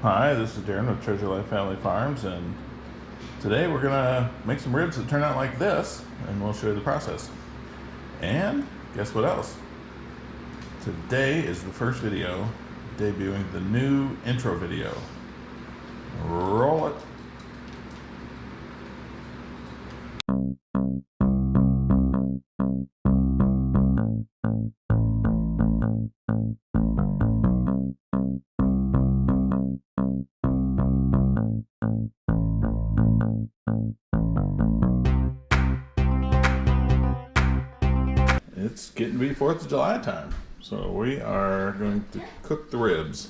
Hi, this is Darren with Treasure Life Family Farms, and today we're gonna make some ribs that turn out like this, and we'll show you the process. And guess what else? Today is the first video debuting the new intro video. Roll it. It's getting to be 4th of July time, so we are going to cook the ribs.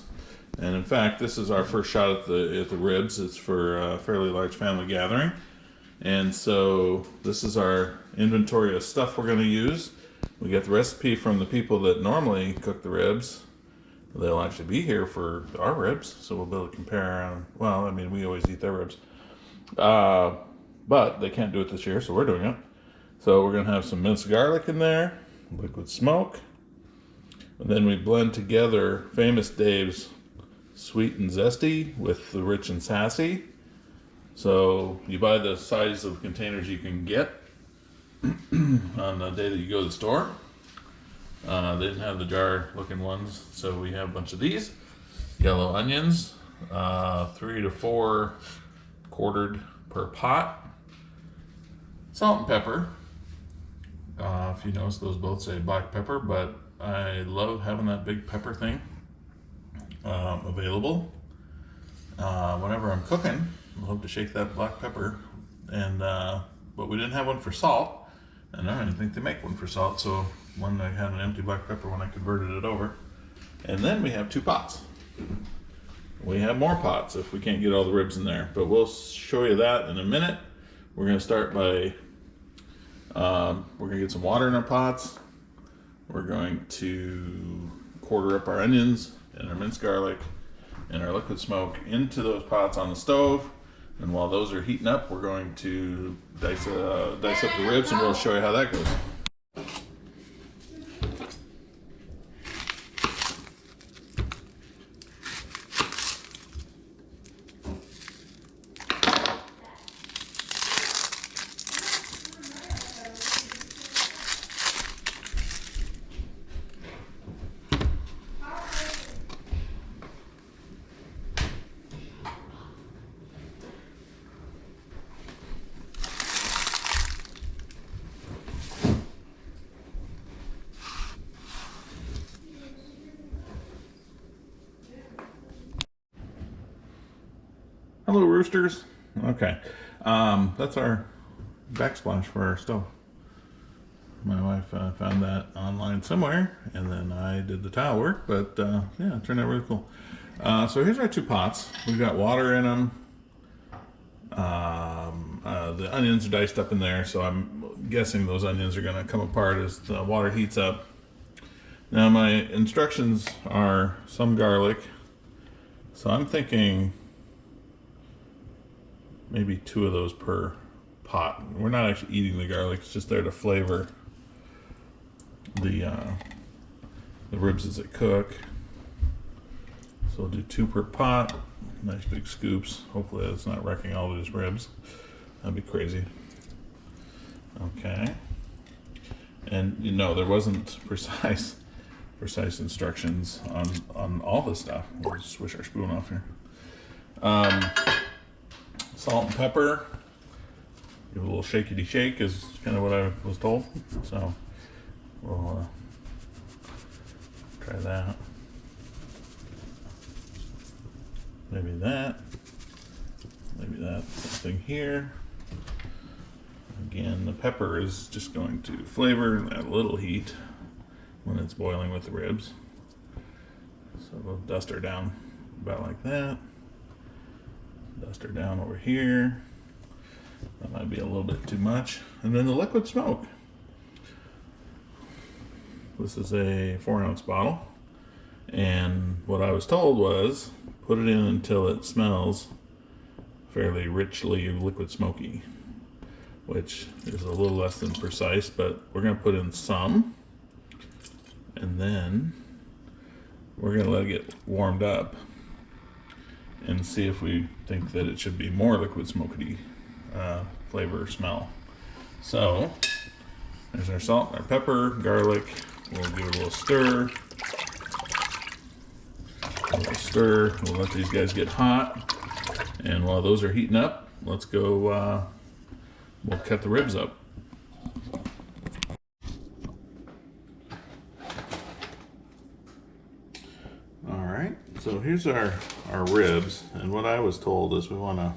And in fact, this is our first shot at the ribs. It's for a fairly large family gathering. And so this is our inventory of stuff we're going to use. We get the recipe from the people that normally cook the ribs. They'll actually be here for our ribs, so we'll be able to compare. Well, I mean, we always eat their ribs. But they can't do it this year, so we're doing it. So we're going to have some minced garlic in there, liquid smoke, and then we blend together Famous Dave's Sweet and Zesty with the Rich and Sassy. So you buy the size of containers you can get on the day that you go to the store. They didn't have the jar looking ones, so we have a bunch of these. Yellow onions, 3 to 4 quartered per pot. Salt and pepper. If you notice, those both say black pepper, but I love having that big pepper thing available. Whenever I'm cooking, I love to shake that black pepper. And but we didn't have one for salt, and I didn't think they make one for salt, so one I had an empty black pepper when I converted it over. And then we have 2 pots. We have more pots if we can't get all the ribs in there, but we'll show you that in a minute. We're going to start by we're going to get some water in our pots. We're going to quarter up our onions and our minced garlic and our liquid smoke into those pots on the stove. And while those are heating up, we're going to dice up the ribs, and we'll show you how that goes. Hello, roosters. Okay, that's our backsplash for our stove. My wife found that online somewhere, and then I did the tile work, but yeah, it turned out really cool. So here's our 2 pots. We've got water in them. The onions are diced up in there, so I'm guessing those onions are going to come apart as the water heats up. Now my instructions are some garlic, so I'm thinking maybe 2 of those per pot. We're not actually eating the garlic, it's just there to flavor the ribs as they cook. So we'll do 2 per pot, nice big scoops. Hopefully that's not wrecking all of these ribs. That'd be crazy. Okay. And you know, there wasn't precise instructions on all this stuff. We'll just switch our spoon off here. Salt and pepper. Give it a little shakety shake is kind of what I was told. So we'll try that. Maybe that. Maybe that. Something here. Again, the pepper is just going to flavor that little heat when it's boiling with the ribs. So we'll dust her down about like that. Dust her down over here. That might be a little bit too much. And then the liquid smoke. This is a 4-ounce bottle. And what I was told was put it in until it smells fairly richly liquid smoky, which is a little less than precise, but we're going to put in some. And then we're going to let it get warmed up. and see if we think that it should be more liquid smoky flavor or smell. So there's our salt, our pepper, garlic. We'll give it a little stir. We'll let these guys get hot. And while those are heating up, let's go, we'll cut the ribs up. All right, so here's our ribs. And what I was told is we want to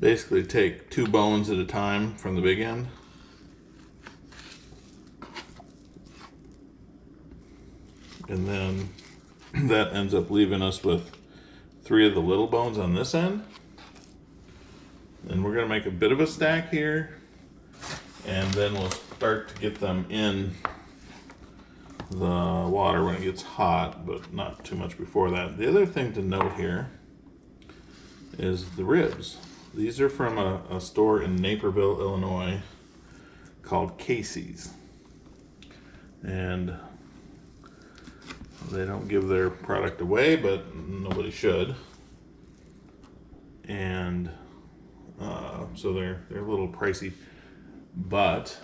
basically take 2 bones at a time from the big end. And then that ends up leaving us with 3 of the little bones on this end. And we're gonna make a bit of a stack here, and then we'll start to get them in the water when it gets hot, but not too much before that. The other thing to note here is the ribs. These are from a store in Naperville, Illinois called Casey's. And they don't give their product away, but nobody should. And so they're a little pricey, but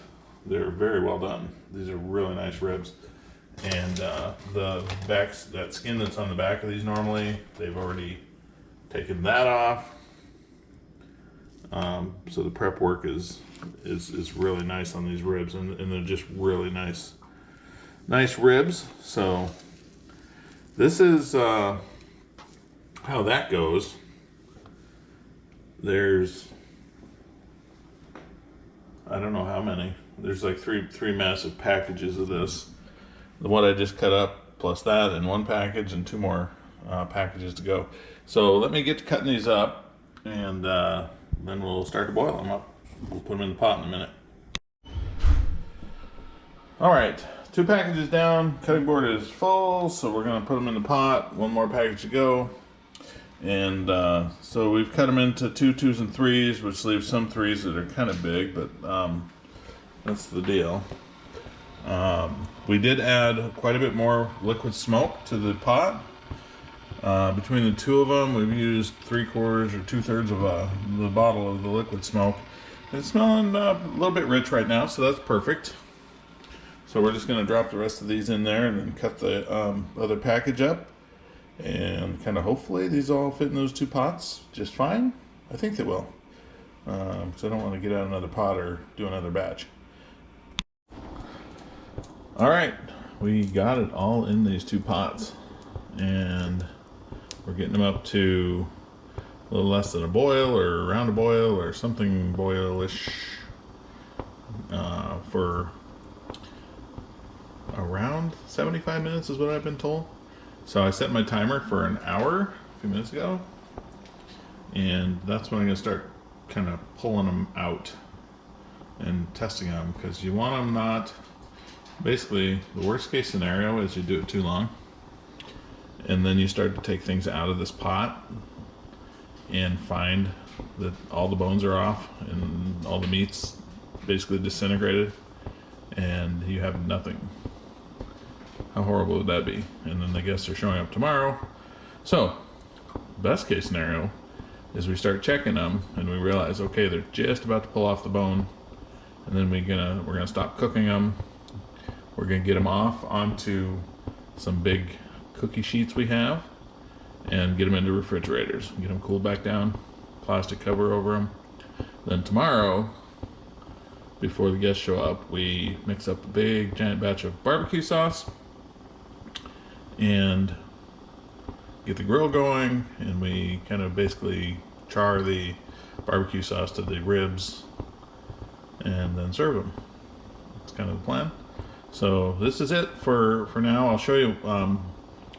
they're very well done. These are really nice ribs. And the backs, that skin that's on the back of these normally, they've already taken that off. So the prep work is really nice on these ribs, and they're just really nice ribs. So this is how that goes. There's, I don't know how many. There's like three massive packages of this. The one I just cut up, plus that in one package, and 2 more packages to go. So let me get to cutting these up, and then we'll start to boil them up. We'll put them in the pot in a minute. All right, 2 packages down. Cutting board is full, so we're gonna put them in the pot. 1 more package to go. And so we've cut them into 2 2s and 3s, which leaves some 3s that are kind of big, but that's the deal. We did add quite a bit more liquid smoke to the pot. Between the 2 of them, we've used 3/4 or 2/3 of the bottle of the liquid smoke. It's smelling a little bit rich right now, so that's perfect. So we're just going to drop the rest of these in there and then cut the other package up. And kind of hopefully these all fit in those 2 pots just fine. I think they will. Because I don't want to get out another pot or do another batch. All right, we got it all in these 2 pots. And we're getting them up to a little less than a boil or around a boil or something boilish for around 75 minutes is what I've been told. So I set my timer for an hour a few minutes ago, and that's when I'm going to start kind of pulling them out and testing them, because you want them not, basically the worst case scenario is you do it too long, and then you start to take things out of this pot and find that all the bones are off and all the meat's basically disintegrated and you have nothing. How horrible would that be? And then the guests are showing up tomorrow. So best case scenario is we start checking them and we realize, okay, they're just about to pull off the bone, and then we're gonna stop cooking them. We're gonna get them off onto some big cookie sheets we have and get them into refrigerators, get them cooled back down, plastic cover over them. Then tomorrow, before the guests show up, we mix up a big giant batch of barbecue sauce and get the grill going, and we kind of basically char the barbecue sauce to the ribs and then serve them. That's kind of the plan. So this is it for now. I'll show you an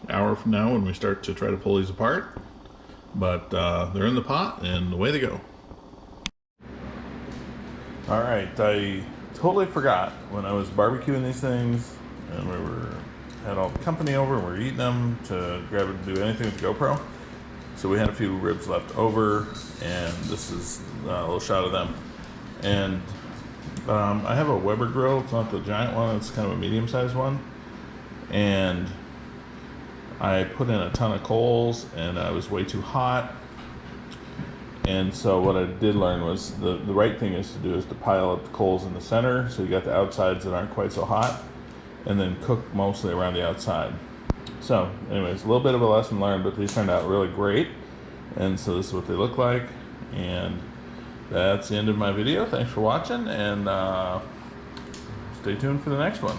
hour from now when we start to try to pull these apart, but they're in the pot and away they go. All right, I totally forgot when I was barbecuing these things and had all the company over and we were eating them to grab and do anything with the GoPro. So we had a few ribs left over, and this is a little shot of them. And I have a Weber grill. It's not the giant one, it's kind of a medium-sized one. And I put in a ton of coals and I was way too hot. And so what I did learn was the right thing is to do is to pile up the coals in the center, so you got the outsides that aren't quite so hot, and then cook mostly around the outside. So anyways, a little bit of a lesson learned, but these turned out really great. And so this is what they look like. And that's the end of my video. Thanks for watching, and stay tuned for the next one.